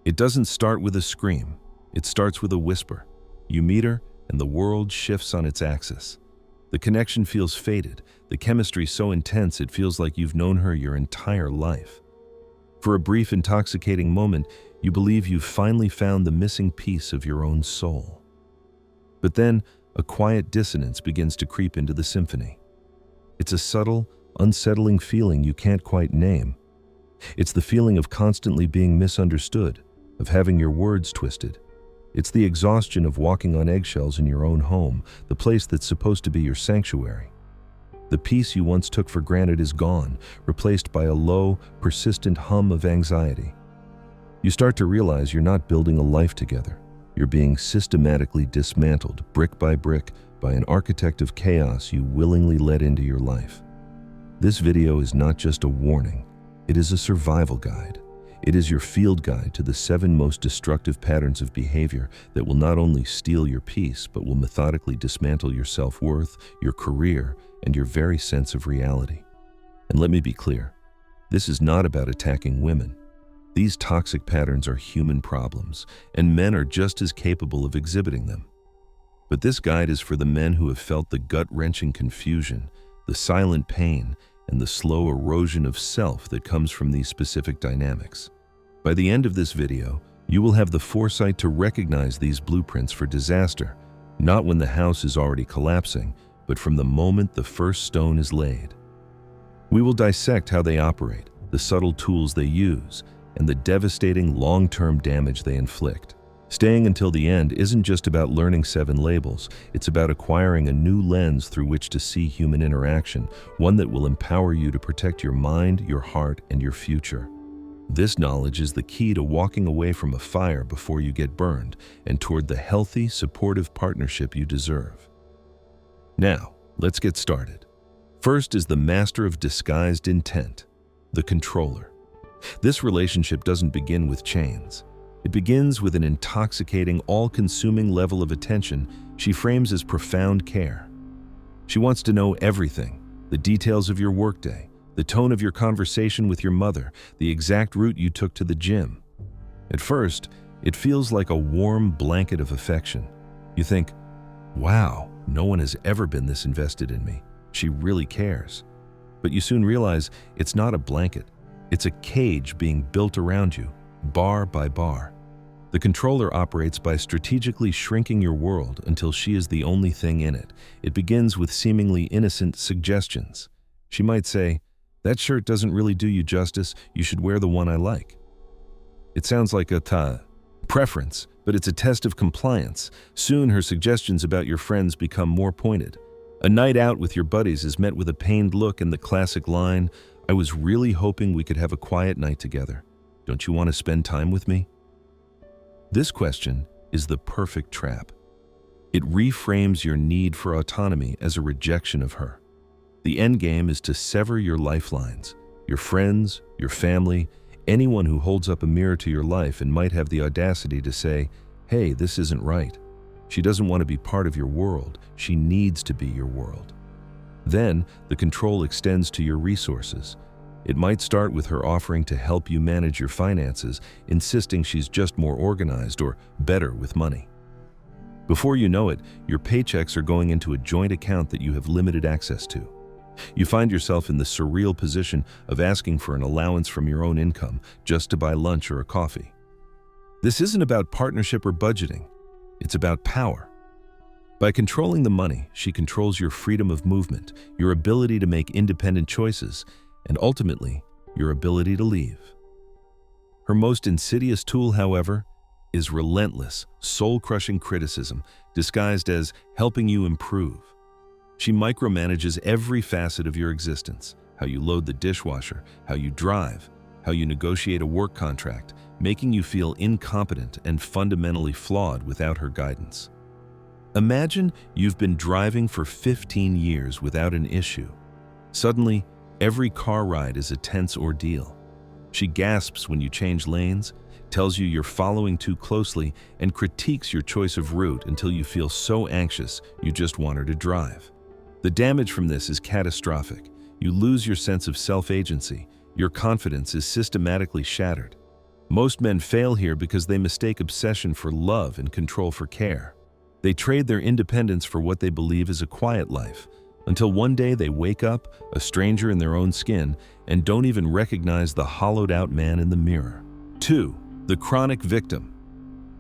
It doesn't start with a scream. It starts with a whisper. You meet her, and the world shifts on its axis. The connection feels faded, the chemistry so intense it feels like you've known her your entire life. For a brief, intoxicating moment, you believe you've finally found the missing piece of your own soul. But then, a quiet dissonance begins to creep into the symphony. It's a subtle, unsettling feeling you can't quite name. It's the feeling of constantly being misunderstood, of having your words twisted. It's the exhaustion of walking on eggshells in your own home, the place that's supposed to be your sanctuary. The peace you once took for granted is gone, replaced by a low, persistent hum of anxiety. You start to realize you're not building a life together. You're being systematically dismantled, brick by brick, by an architect of chaos you willingly let into your life. This video is not just a warning. It is a survival guide. It is your field guide to the 7 most destructive patterns of behavior that will not only steal your peace, but will methodically dismantle your self-worth, your career, and your very sense of reality. And let me be clear, this is not about attacking women. These toxic patterns are human problems, and men are just as capable of exhibiting them. But this guide is for the men who have felt the gut-wrenching confusion, the silent pain, and the slow erosion of self that comes from these specific dynamics. By the end of this video, you will have the foresight to recognize these blueprints for disaster, not when the house is already collapsing, but from the moment the first stone is laid. We will dissect how they operate, the subtle tools they use, and the devastating long-term damage they inflict. Staying until the end isn't just about learning 7 labels, it's about acquiring a new lens through which to see human interaction, one that will empower you to protect your mind, your heart, and your future. This knowledge is the key to walking away from a fire before you get burned, and toward the healthy, supportive partnership you deserve. Now, let's get started. First is the master of disguised intent, the controller. This relationship doesn't begin with chains. It begins with an intoxicating, all-consuming level of attention she frames as profound care. She wants to know everything, the details of your workday, the tone of your conversation with your mother, the exact route you took to the gym. At first, it feels like a warm blanket of affection. You think, wow, no one has ever been this invested in me. She really cares. But you soon realize it's not a blanket. It's a cage being built around you, bar by bar. The controller operates by strategically shrinking your world until she is the only thing in it. It begins with seemingly innocent suggestions. She might say, "That shirt doesn't really do you justice, you should wear the one I like." It sounds like a preference, but it's a test of compliance. Soon her suggestions about your friends become more pointed. A night out with your buddies is met with a pained look and the classic line, "I was really hoping we could have a quiet night together. Don't you want to spend time with me?" This question is the perfect trap. It reframes your need for autonomy as a rejection of her. The end game is to sever your lifelines, your friends, your family, anyone who holds up a mirror to your life and might have the audacity to say, "Hey, this isn't right." She doesn't want to be part of your world. She needs to be your world. Then, the control extends to your resources. It might start with her offering to help you manage your finances, insisting she's just more organized or better with money. Before you know it, your paychecks are going into a joint account that you have limited access to. You find yourself in the surreal position of asking for an allowance from your own income just to buy lunch or a coffee. This isn't about partnership or budgeting. It's about power. By controlling the money, she controls your freedom of movement, your ability to make independent choices, and ultimately, your ability to leave. Her most insidious tool, however, is relentless, soul-crushing criticism disguised as helping you improve. She micromanages every facet of your existence, how you load the dishwasher, how you drive, how you negotiate a work contract, making you feel incompetent and fundamentally flawed without her guidance. Imagine you've been driving for 15 years without an issue. Suddenly, every car ride is a tense ordeal. She gasps when you change lanes, tells you you're following too closely, and critiques your choice of route until you feel so anxious you just want her to drive. The damage from this is catastrophic. You lose your sense of self-agency. Your confidence is systematically shattered. Most men fail here because they mistake obsession for love and control for care. They trade their independence for what they believe is a quiet life, until one day they wake up, a stranger in their own skin, and don't even recognize the hollowed-out man in the mirror. 2. The chronic victim.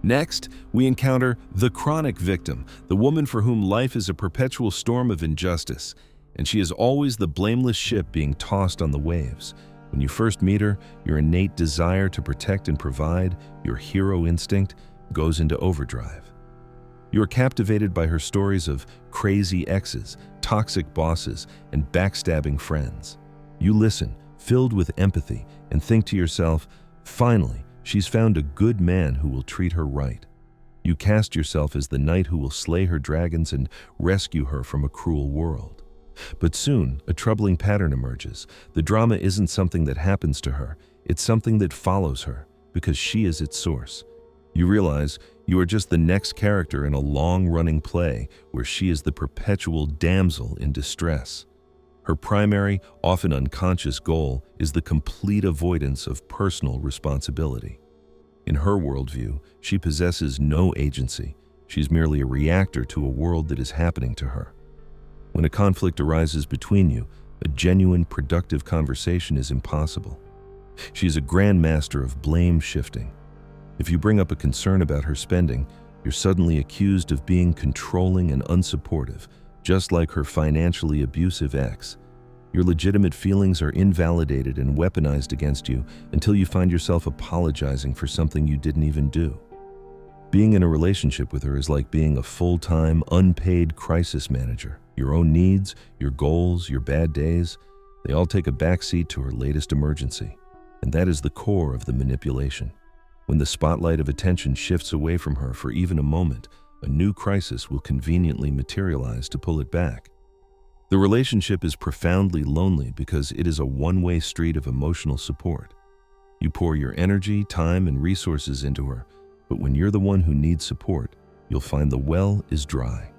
Next, we encounter the chronic victim, the woman for whom life is a perpetual storm of injustice, and she is always the blameless ship being tossed on the waves. When you first meet her, your innate desire to protect and provide, your hero instinct, goes into overdrive. You are captivated by her stories of crazy exes, toxic bosses, and backstabbing friends. You listen, filled with empathy, and think to yourself, finally, she's found a good man who will treat her right. You cast yourself as the knight who will slay her dragons and rescue her from a cruel world. But soon, a troubling pattern emerges. The drama isn't something that happens to her, it's something that follows her, because she is its source. You realize you are just the next character in a long-running play where she is the perpetual damsel in distress. Her primary, often unconscious goal is the complete avoidance of personal responsibility. In her worldview, she possesses no agency. She's merely a reactor to a world that is happening to her. When a conflict arises between you, a genuine, productive conversation is impossible. She is a grandmaster of blame shifting. If you bring up a concern about her spending, you're suddenly accused of being controlling and unsupportive, just like her financially abusive ex. Your legitimate feelings are invalidated and weaponized against you until you find yourself apologizing for something you didn't even do. Being in a relationship with her is like being a full-time, unpaid crisis manager. Your own needs, your goals, your bad days, they all take a backseat to her latest emergency. And that is the core of the manipulation. When the spotlight of attention shifts away from her for even a moment, a new crisis will conveniently materialize to pull it back. The relationship is profoundly lonely because it is a one-way street of emotional support. You pour your energy, time, and resources into her, but when you're the one who needs support, you'll find the well is dry.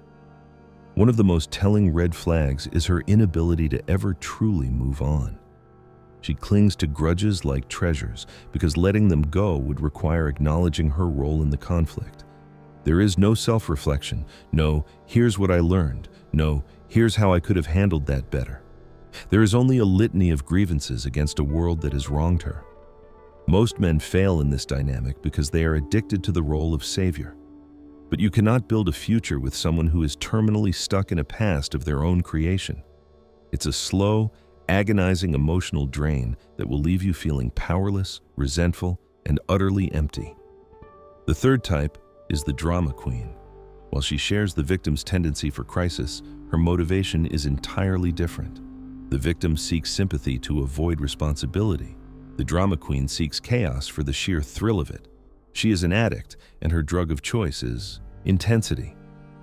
One of the most telling red flags is her inability to ever truly move on. She clings to grudges like treasures because letting them go would require acknowledging her role in the conflict. There is no self-reflection, no, here's what I learned, no, here's how I could have handled that better. There is only a litany of grievances against a world that has wronged her. Most men fail in this dynamic because they are addicted to the role of savior. But you cannot build a future with someone who is terminally stuck in a past of their own creation. It's a slow, agonizing emotional drain that will leave you feeling powerless, resentful, and utterly empty. The third type is the drama queen. While she shares the victim's tendency for crisis, her motivation is entirely different. The victim seeks sympathy to avoid responsibility. The drama queen seeks chaos for the sheer thrill of it. She is an addict, and her drug of choice is intensity.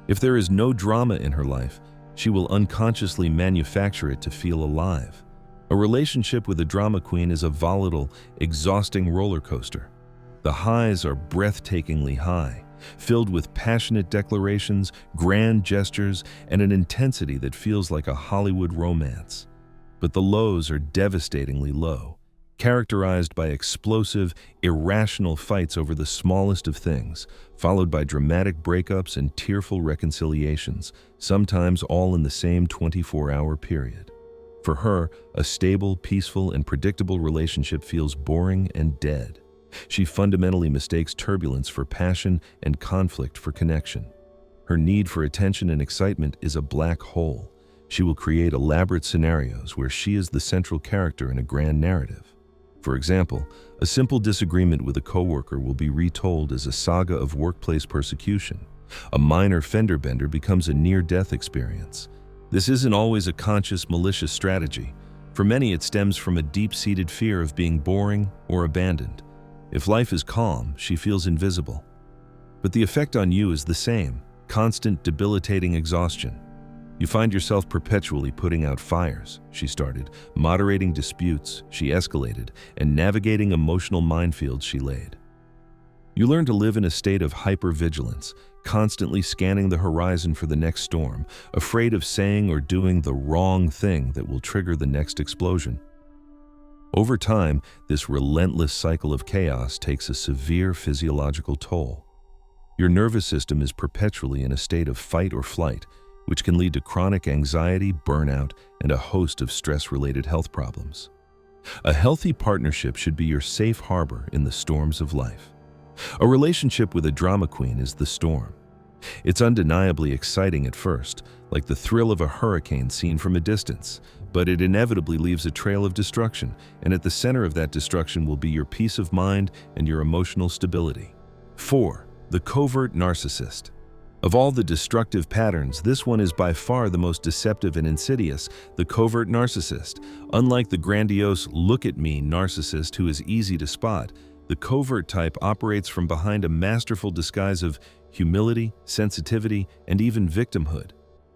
If there is no drama in her life, she will unconsciously manufacture it to feel alive. A relationship with a drama queen is a volatile, exhausting roller coaster. The highs are breathtakingly high, filled with passionate declarations, grand gestures, and an intensity that feels like a Hollywood romance. But the lows are devastatingly low, characterized by explosive, irrational fights over the smallest of things, followed by dramatic breakups and tearful reconciliations, sometimes all in the same 24-hour period. For her, a stable, peaceful, and predictable relationship feels boring and dead. She fundamentally mistakes turbulence for passion and conflict for connection. Her need for attention and excitement is a black hole. She will create elaborate scenarios where she is the central character in a grand narrative. For example, a simple disagreement with a coworker will be retold as a saga of workplace persecution. A minor fender bender becomes a near-death experience. This isn't always a conscious, malicious strategy. For many, it stems from a deep-seated fear of being boring or abandoned. If life is calm, she feels invisible. But the effect on you is the same: constant, debilitating exhaustion. You find yourself perpetually putting out fires, she started, moderating disputes, she escalated, and navigating emotional minefields, she laid. You learn to live in a state of hypervigilance, constantly scanning the horizon for the next storm, afraid of saying or doing the wrong thing that will trigger the next explosion. Over time, this relentless cycle of chaos takes a severe physiological toll. Your nervous system is perpetually in a state of fight or flight, which can lead to chronic anxiety, burnout, and a host of stress-related health problems. A healthy partnership should be your safe harbor in the storms of life. A relationship with a drama queen is the storm. It's undeniably exciting at first, like the thrill of a hurricane seen from a distance, but it inevitably leaves a trail of destruction, and at the center of that destruction will be your peace of mind and your emotional stability. 4. The covert narcissist. Of all the destructive patterns, this one is by far the most deceptive and insidious, the covert narcissist. Unlike the grandiose look-at-me narcissist who is easy to spot, the covert type operates from behind a masterful disguise of humility, sensitivity, and even victimhood.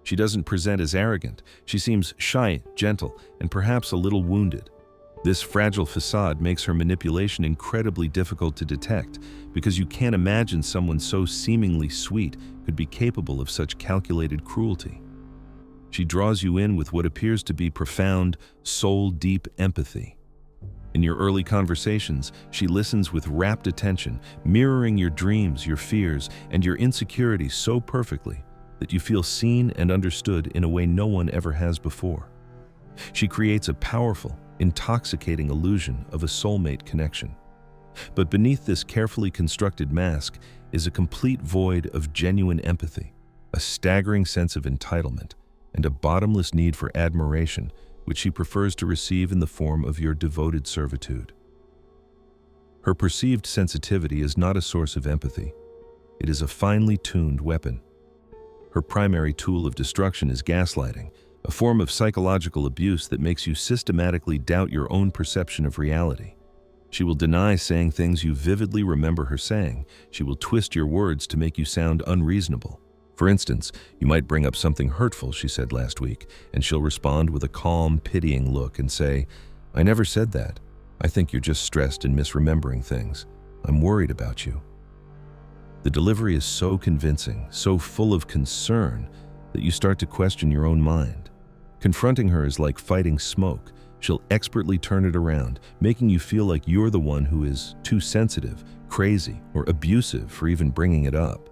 She doesn't present as arrogant. She seems shy, gentle, and perhaps a little wounded. This fragile facade makes her manipulation incredibly difficult to detect because you can't imagine someone so seemingly sweet could be capable of such calculated cruelty. She draws you in with what appears to be profound, soul-deep empathy. In your early conversations, she listens with rapt attention, mirroring your dreams, your fears, and your insecurities so perfectly that you feel seen and understood in a way no one ever has before. She creates a powerful, intoxicating illusion of a soulmate connection. But beneath this carefully constructed mask is a complete void of genuine empathy, a staggering sense of entitlement, and a bottomless need for admiration, which she prefers to receive in the form of your devoted servitude. Her perceived sensitivity is not a source of empathy. It is a finely tuned weapon. Her primary tool of destruction is gaslighting, a form of psychological abuse that makes you systematically doubt your own perception of reality. She will deny saying things you vividly remember her saying. She will twist your words to make you sound unreasonable. For instance, you might bring up something hurtful she said last week, and she'll respond with a calm, pitying look and say, "I never said that. I think you're just stressed and misremembering things. I'm worried about you." The delivery is so convincing, so full of concern, that you start to question your own mind. Confronting her is like fighting smoke. She'll expertly turn it around, making you feel like you're the one who is too sensitive, crazy, or abusive for even bringing it up.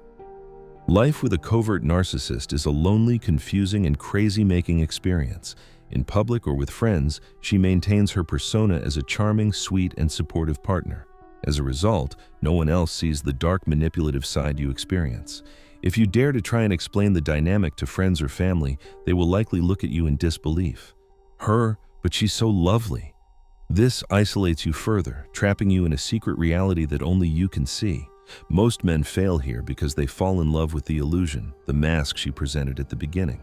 Life with a covert narcissist is a lonely, confusing, and crazy-making experience. In public or with friends, she maintains her persona as a charming, sweet, and supportive partner. As a result, no one else sees the dark, manipulative side you experience. If you dare to try and explain the dynamic to friends or family, they will likely look at you in disbelief. But she's so lovely. This isolates you further, trapping you in a secret reality that only you can see. Most men fail here because they fall in love with the illusion, the mask she presented at the beginning.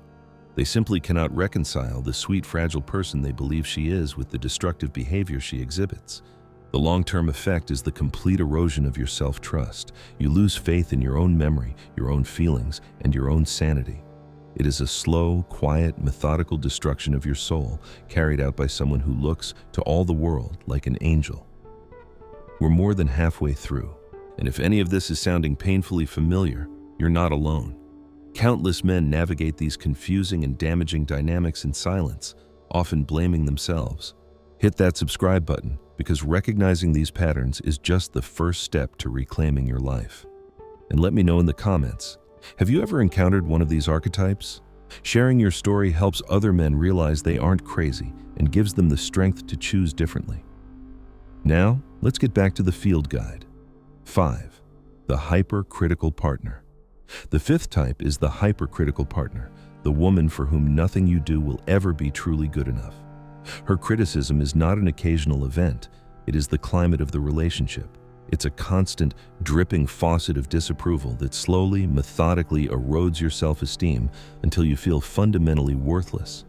They simply cannot reconcile the sweet, fragile person they believe she is with the destructive behavior she exhibits. The long-term effect is the complete erosion of your self-trust. You lose faith in your own memory, your own feelings, and your own sanity. It is a slow, quiet, methodical destruction of your soul, carried out by someone who looks to all the world like an angel. We're more than halfway through, and if any of this is sounding painfully familiar, you're not alone. Countless men navigate these confusing and damaging dynamics in silence, often blaming themselves. Hit that subscribe button, because recognizing these patterns is just the first step to reclaiming your life. And let me know in the comments, have you ever encountered one of these archetypes? Sharing your story helps other men realize they aren't crazy and gives them the strength to choose differently. Now, let's get back to the field guide. 5. The hypercritical partner. The fifth type is the hypercritical partner, the woman for whom nothing you do will ever be truly good enough. Her criticism is not an occasional event, it is the climate of the relationship. It's a constant, dripping faucet of disapproval that slowly, methodically erodes your self-esteem until you feel fundamentally worthless.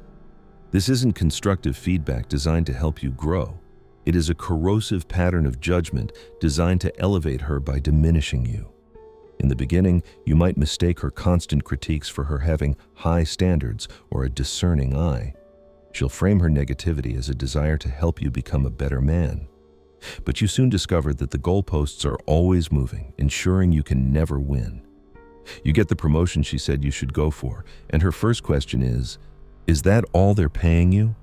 This isn't constructive feedback designed to help you grow. It is a corrosive pattern of judgment designed to elevate her by diminishing you. In the beginning, you might mistake her constant critiques for her having high standards or a discerning eye. She'll frame her negativity as a desire to help you become a better man. But you soon discover that the goalposts are always moving, ensuring you can never win. You get the promotion she said you should go for, and her first question is that all they're paying you?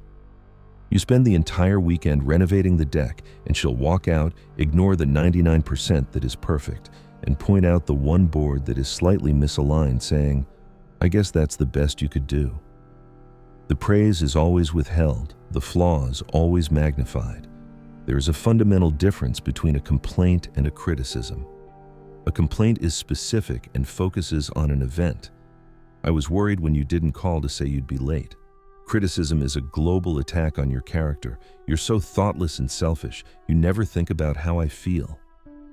You spend the entire weekend renovating the deck, and she'll walk out, ignore the 99% that is perfect, and point out the one board that is slightly misaligned, saying, "I guess that's the best you could do." The praise is always withheld, the flaws always magnified. There is a fundamental difference between a complaint and a criticism. A complaint is specific and focuses on an event. "I was worried when you didn't call to say you'd be late." Criticism is a global attack on your character. "You're so thoughtless and selfish. You never think about how I feel."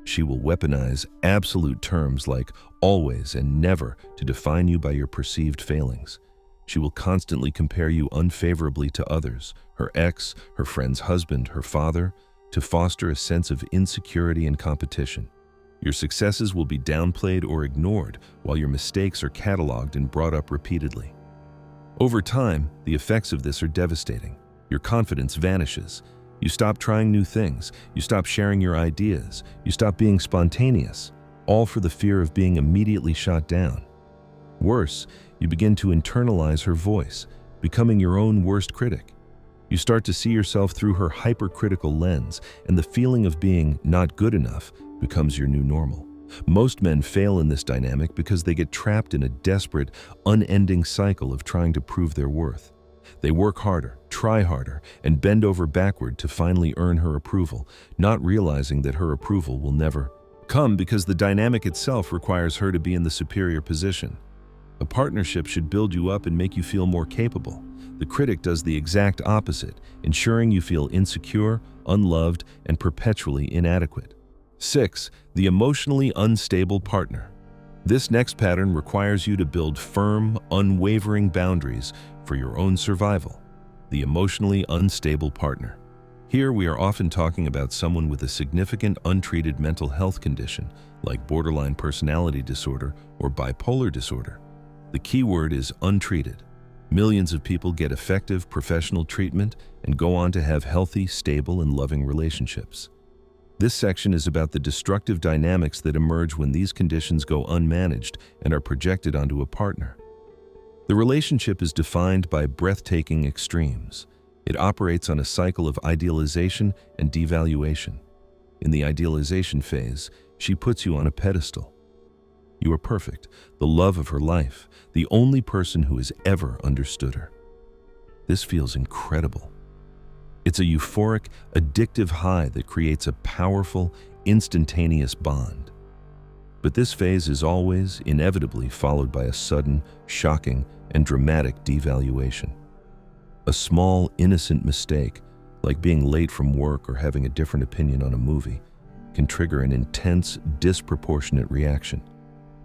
She will weaponize absolute terms like always and never to define you by your perceived failings. She will constantly compare you unfavorably to others, her ex, her friend's husband, her father, to foster a sense of insecurity and competition. Your successes will be downplayed or ignored, while your mistakes are cataloged and brought up repeatedly. Over time, the effects of this are devastating. Your confidence vanishes. You stop trying new things. You stop sharing your ideas. You stop being spontaneous, all for the fear of being immediately shot down. Worse, you begin to internalize her voice, becoming your own worst critic. You start to see yourself through her hypercritical lens, and the feeling of being not good enough becomes your new normal. Most men fail in this dynamic because they get trapped in a desperate, unending cycle of trying to prove their worth. They work harder, try harder, and bend over backward to finally earn her approval, not realizing that her approval will never come because the dynamic itself requires her to be in the superior position. A partnership should build you up and make you feel more capable. The critic does the exact opposite, ensuring you feel insecure, unloved, and perpetually inadequate. 6. The emotionally unstable partner. This next pattern requires you to build firm, unwavering boundaries for your own survival. The emotionally unstable partner. Here we are often talking about someone with a significant untreated mental health condition, like borderline personality disorder or bipolar disorder. The key word is untreated. Millions of people get effective professional treatment and go on to have healthy, stable, and loving relationships. This section is about the destructive dynamics that emerge when these conditions go unmanaged and are projected onto a partner. The relationship is defined by breathtaking extremes. It operates on a cycle of idealization and devaluation. In the idealization phase, she puts you on a pedestal. You are perfect, the love of her life, the only person who has ever understood her. This feels incredible. It's a euphoric, addictive high that creates a powerful, instantaneous bond. But this phase is always, inevitably, followed by a sudden, shocking, and dramatic devaluation. A small, innocent mistake, like being late from work or having a different opinion on a movie, can trigger an intense, disproportionate reaction.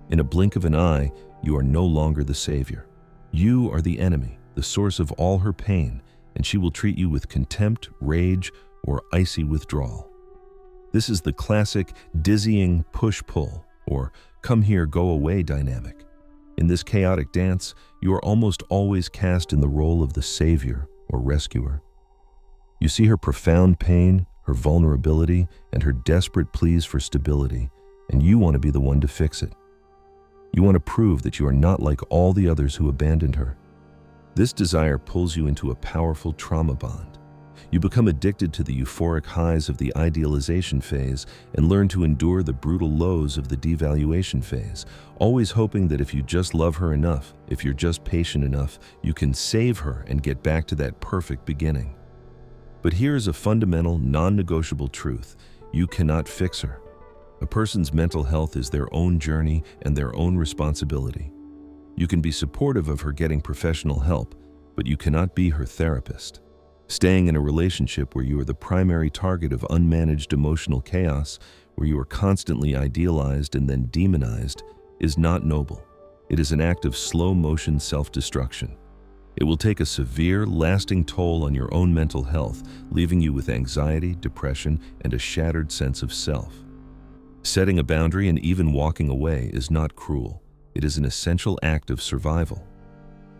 In a blink of an eye, you are no longer the savior. You are the enemy, the source of all her pain, and she will treat you with contempt, rage, or icy withdrawal. This is the classic, dizzying push-pull, or come here, go away dynamic. In this chaotic dance, you are almost always cast in the role of the savior or rescuer. You see her profound pain, her vulnerability, and her desperate pleas for stability, and you want to be the one to fix it. You want to prove that you are not like all the others who abandoned her. This desire pulls you into a powerful trauma bond. You become addicted to the euphoric highs of the idealization phase and learn to endure the brutal lows of the devaluation phase, always hoping that if you just love her enough, if you're just patient enough, you can save her and get back to that perfect beginning. But here's a fundamental, non-negotiable truth. You cannot fix her. A person's mental health is their own journey and their own responsibility. You can be supportive of her getting professional help, but you cannot be her therapist. Staying in a relationship where you are the primary target of unmanaged emotional chaos, where you are constantly idealized and then demonized, is not noble. It is an act of slow-motion self-destruction. It will take a severe, lasting toll on your own mental health, leaving you with anxiety, depression, and a shattered sense of self. Setting a boundary and even walking away is not cruel. It is an essential act of survival.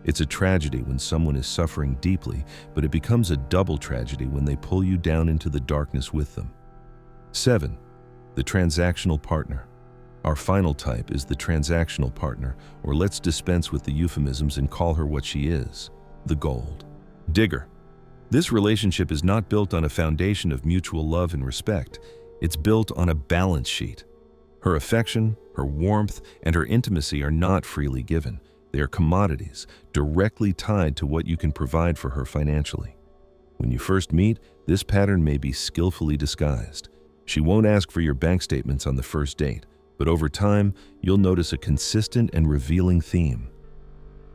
It's a tragedy when someone is suffering deeply, but it becomes a double tragedy when they pull you down into the darkness with them. 7. The transactional partner. Our final type is the transactional partner, or let's dispense with the euphemisms and call her what she is, the gold digger. This relationship is not built on a foundation of mutual love and respect. It's built on a balance sheet. Her affection, her warmth, and her intimacy are not freely given. They are commodities, directly tied to what you can provide for her financially. When you first meet, this pattern may be skillfully disguised. She won't ask for your bank statements on the first date, but over time, you'll notice a consistent and revealing theme.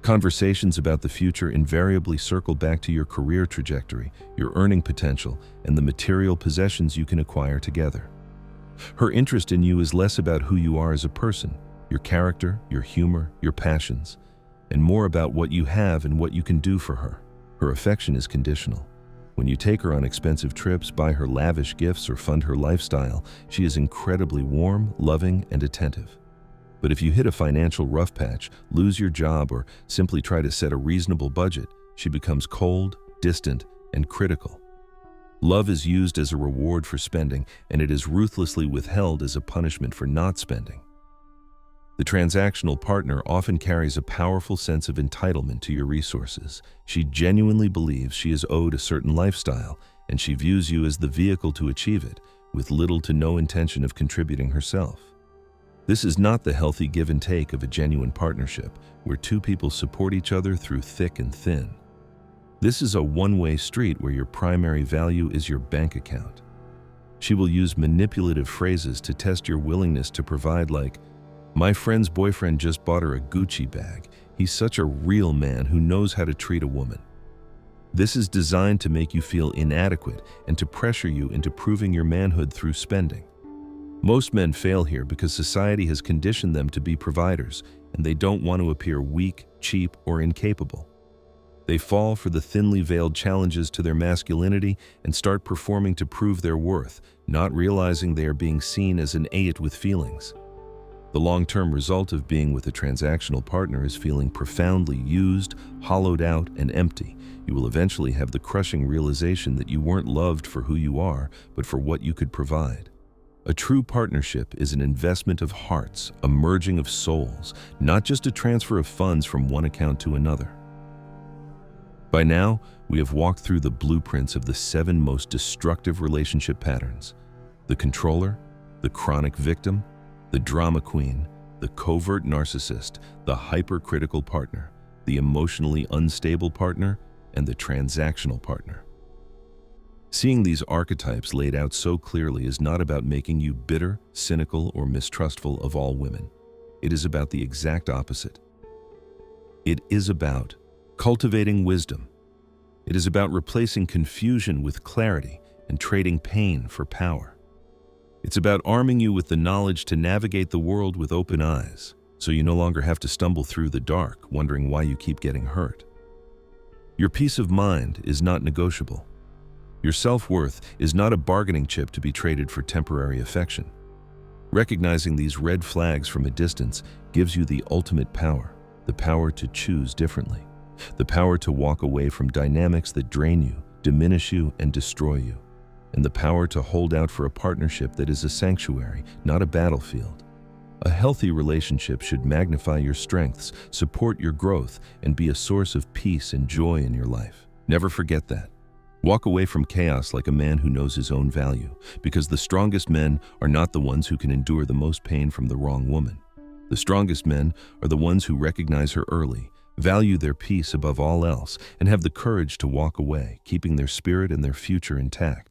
Conversations about the future invariably circle back to your career trajectory, your earning potential, and the material possessions you can acquire together. Her interest in you is less about who you are as a person, your character, your humor, your passions, and more about what you have and what you can do for her. Her affection is conditional. When you take her on expensive trips, buy her lavish gifts, or fund her lifestyle, she is incredibly warm, loving, and attentive. But if you hit a financial rough patch, lose your job, or simply try to set a reasonable budget, she becomes cold, distant, and critical. Love is used as a reward for spending, and it is ruthlessly withheld as a punishment for not spending. The transactional partner often carries a powerful sense of entitlement to your resources. She genuinely believes she is owed a certain lifestyle, and she views you as the vehicle to achieve it, with little to no intention of contributing herself. This is not the healthy give and take of a genuine partnership, where two people support each other through thick and thin. This is a one-way street where your primary value is your bank account. She will use manipulative phrases to test your willingness to provide, like, "My friend's boyfriend just bought her a Gucci bag. He's such a real man who knows how to treat a woman." This is designed to make you feel inadequate and to pressure you into proving your manhood through spending. Most men fail here because society has conditioned them to be providers, and they don't want to appear weak, cheap, or incapable. They fall for the thinly veiled challenges to their masculinity and start performing to prove their worth, not realizing they are being seen as an it with feelings. The long-term result of being with a transactional partner is feeling profoundly used, hollowed out, and empty. You will eventually have the crushing realization that you weren't loved for who you are, but for what you could provide. A true partnership is an investment of hearts, a merging of souls, not just a transfer of funds from one account to another. By now, we have walked through the blueprints of the 7 most destructive relationship patterns: the controller, the chronic victim, the drama queen, the covert narcissist, the hypercritical partner, the emotionally unstable partner, and the transactional partner. Seeing these archetypes laid out so clearly is not about making you bitter, cynical, or mistrustful of all women. It is about the exact opposite. It is about cultivating wisdom. It is about replacing confusion with clarity and trading pain for power. It's about arming you with the knowledge to navigate the world with open eyes, so you no longer have to stumble through the dark, wondering why you keep getting hurt. Your peace of mind is not negotiable. Your self-worth is not a bargaining chip to be traded for temporary affection. Recognizing these red flags from a distance gives you the ultimate power, the power to choose differently, the power to walk away from dynamics that drain you, diminish you, and destroy you, and the power to hold out for a partnership that is a sanctuary, not a battlefield. A healthy relationship should magnify your strengths, support your growth, and be a source of peace and joy in your life. Never forget that. Walk away from chaos like a man who knows his own value, because the strongest men are not the ones who can endure the most pain from the wrong woman. The strongest men are the ones who recognize her early, value their peace above all else, and have the courage to walk away, keeping their spirit and their future intact.